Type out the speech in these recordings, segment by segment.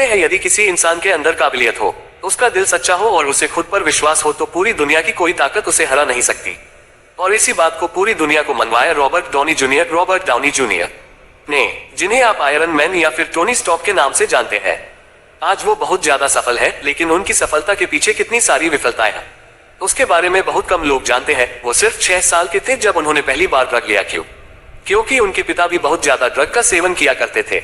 कहते हैं यदि किसी इंसान के अंदर काबिलियत हो, उसका दिल सच्चा हो और उसे खुद पर विश्वास हो तो पूरी दुनिया की कोई ताकत उसे हरा नहीं सकती। और इसी बात को पूरी दुनिया को मनवाया रॉबर्ट डाउनी जूनियर ने, जिन्हें आप आयरन मैन या फिर टोनी स्टार्क के नाम से जानते हैं। आज वो बहुत ज्यादा सफल है, लेकिन उनकी सफलता के पीछे कितनी सारी विफलताएं हैं उसके बारे में बहुत कम लोग जानते हैं। वो सिर्फ 6 साल के थे जब उन्होंने पहली बार ड्रग लिया। क्योंकि उनके पिता भी बहुत ज्यादा ड्रग का सेवन किया करते थे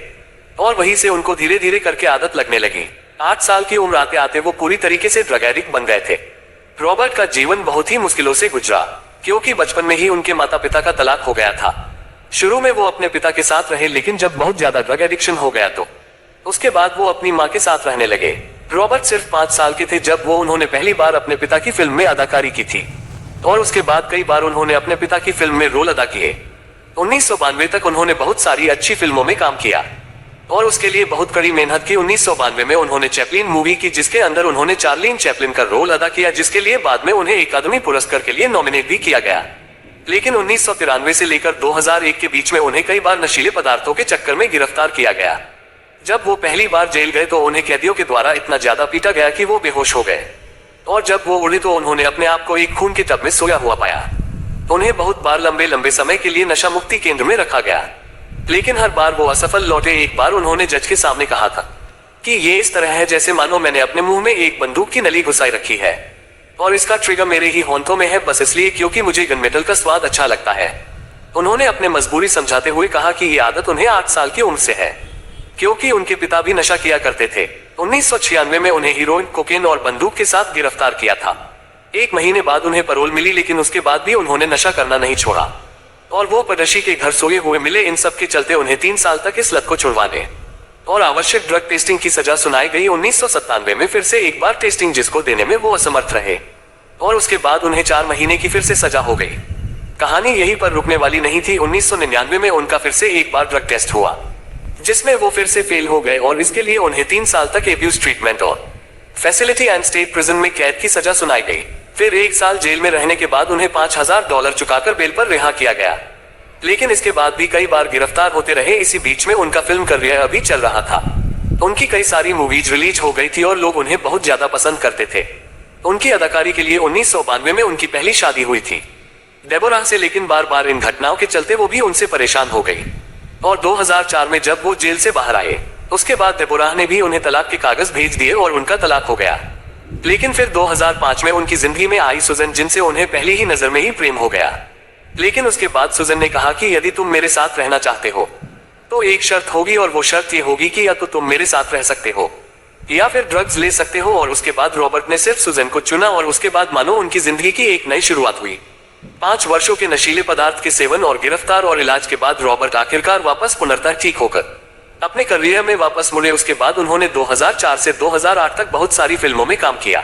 और वहीं से उनको धीरे धीरे करके आदत लगने लगी। 8 साल की उम्र आते आते वो पूरी तरीके से ड्रग एडिक्ट बन गए थे। रॉबर्ट का जीवन बहुत ही मुश्किलों से गुजरा, क्योंकि बचपन में ही उनके माता पिता का तलाक हो गया था। शुरू में वो अपने पिता के साथ रहे, लेकिन जब बहुत ज्यादा ड्रग एडिक्शन हो गया तो उसके बाद वो अपनी माँ के साथ रहने लगे। रॉबर्ट सिर्फ 5 साल के थे जब वो उन्होंने पहली बार अपने पिता की फिल्म में अदाकारी की थी और उसके बाद कई बार उन्होंने अपने पिता की फिल्म में रोल अदा किए। 1992 तक उन्होंने बहुत सारी अच्छी फिल्मों में काम किया और उसके लिए बहुत कड़ी मेहनत की। 1992 में उन्होंने चैपलिन मूवी की, जिसके अंदर उन्होंने चार्लिन चैपलिन का रोल अदा किया, जिसके लिए बाद में उन्हें अकादमी पुरस्कार के लिए नॉमिनेट भी किया गया। लेकिन 1993 से लेकर 2001 के बीच में उन्हें कई बार नशीले पदार्थों के चक्कर में गिरफ्तार किया गया। जब वो पहली बार जेल गए तो उन्हें कैदियों के द्वारा इतना ज्यादा पीटा गया कि वो बेहोश हो गए और जब वो उड़े तो उन्होंने अपने आप को एक खून के टब में सोया हुआ पाया। उन्हें बहुत बार लंबे लंबे समय के लिए नशा मुक्ति केंद्र में रखा गया, लेकिन हर बार वो असफल लौटे। एक बार उन्होंने जज के सामने कहा था कि ये इस तरह है जैसे मानो मैंने अपने मुंह में एक बंदूक की नली घुसाई रखी है और इसका ट्रिगर मेरे ही होंठों में है, बस इसलिए क्योंकि मुझे गनमेटल का स्वाद अच्छा लगता है। उन्होंने अपने मजबूरी समझाते हुए कहा कि ये आदत उन्हें 8 साल की उम्र से है, क्योंकि उनके पिता भी नशा किया करते थे। 1996 में उन्हें हीरोइन, कोकेन और बंदूक के साथ गिरफ्तार किया था। 1 महीने बाद उन्हें पैरोल मिली, लेकिन उसके बाद भी उन्होंने नशा करना नहीं छोड़ा और वो पड़ोसी के घर सोए हुए मिले। इन सब के चलते उन्हें 3 साल तक इस लत को छुड़वाने और आवश्यक ड्रग टेस्टिंग की सजा सुनाई गई। 1997 में फिर से एक बार टेस्टिंग, जिसको देने में वो असमर्थ रहे और उसके बाद उन्हें 4 महीने की फिर से सजा हो गई। कहानी यहीं पर रुकने वाली नहीं थी। 1999 में उनका फिर से एक बार ड्रग टेस्ट हुआ, जिसमें वो फिर से फेल हो गए और इसके लिए उन्हें 3 साल तक एब्यूज ट्रीटमेंट और फैसिलिटी एंड स्टेट प्रिजन में कैद की सजा सुनाई गई। फिर 1 साल जेल में रहने के बाद उन्हें $5000 चुकाकर बेल पर रिहा किया गया, लेकिन इसके बाद भी कई बार गिरफ्तार होते रहे। इसी बीच में उनका फिल्म करियर अभी चल रहा था। उनकी कई सारी मूवीज रिलीज हो गई थी और लोग उन्हें बहुत ज्यादा पसंद करते थे। उनकी अदाकारी के लिए 1992 में उनकी पहली शादी हुई थी डेबोरा से, लेकिन बार बार इन घटनाओं के चलते वो भी उनसे परेशान हो गई और 2004 में जब वो जेल से बाहर आए, उसके बाद डेबोरा ने भी उन्हें तलाक के कागज भेज दिए और उनका तलाक हो गया। लेकिन फिर 2005 में उनकी जिंदगी में आई सुजन, जिनसे उन्हें पहली ही नजर में ही प्रेम हो गया। लेकिन उसके बाद सुजन ने कहा कि यदि तुम मेरे साथ रहना चाहते हो तो एक शर्त होगी, और वो शर्त ये होगी कि या तो तुम मेरे साथ रह सकते हो या फिर ड्रग्स ले सकते हो। और उसके बाद रॉबर्ट ने सिर्फ सुजन को चुना और उसके बाद मानो उनकी जिंदगी की एक नई शुरुआत हुई। 5 वर्षों के नशीले पदार्थ के सेवन और गिरफ्तार और इलाज के बाद रॉबर्ट आखिरकार वापस पुनर्तः ठीक होकर अपने करियर में वापस मुड़े। उसके बाद उन्होंने 2004 से 2008 तक बहुत सारी फिल्मों में काम किया,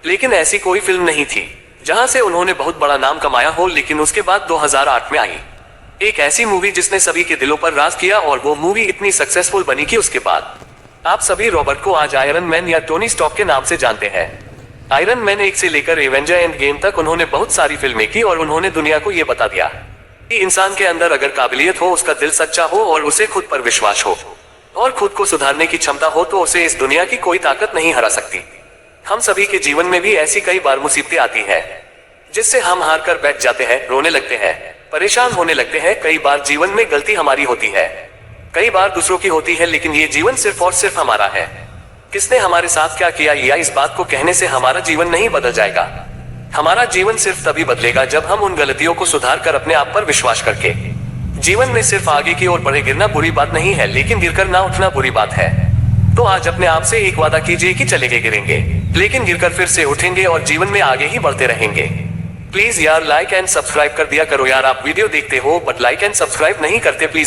लेकिन ऐसी कोई फिल्म नहीं थी जहां से उन्होंने बहुत बड़ा नाम कमाया हो। लेकिन उसके बाद 2008 में आई एक ऐसी मूवी जिसने सभी के दिलों पर राज किया और वो मूवी इतनी सक्सेसफुल बनी कि उसके बाद आप सभी रॉबर्ट को आज आयरन मैन या टोनी स्टार्क के नाम से जानते हैं। आयरन मैन 1 से लेकर एवेंजर एंड गेम तक उन्होंने बहुत सारी फिल्में की और उन्होंने दुनिया को यह बता दिया कि इंसान के अंदर अगर काबिलियत हो, उसका दिल सच्चा हो और उसे खुद पर विश्वास हो और खुद को सुधारने की क्षमता हो तो उसे इस दुनिया की कोई ताकत नहीं हरा सकती। हम सभी के जीवन में भी ऐसी कई बार मुसीबतें आती है जिससे हम हार कर बैठ जाते हैं, रोने लगते हैं, परेशान होने लगते हैं। कई बार जीवन में गलती हमारी होती है, कई बार दूसरों की होती है, लेकिन ये जीवन सिर्फ और सिर्फ हमारा है। किसने हमारे साथ क्या किया या इस बात को कहने से हमारा जीवन नहीं बदल जाएगा। हमारा जीवन सिर्फ तभी बदलेगा जब हम उन गलतियों को सुधार कर अपने आप पर विश्वास करके जीवन में सिर्फ आगे की ओर बढ़े। गिरना बुरी बात नहीं है, लेकिन गिरकर ना उठना बुरी बात है। तो आज अपने आप से एक वादा कीजिए कि चलेंगे, गिरेंगे, लेकिन गिरकर फिर से उठेंगे और जीवन में आगे ही बढ़ते रहेंगे। प्लीज यार लाइक एंड सब्सक्राइब कर दिया करो यार। आप वीडियो देखते हो बट लाइक एंड सब्सक्राइब नहीं करते, प्लीज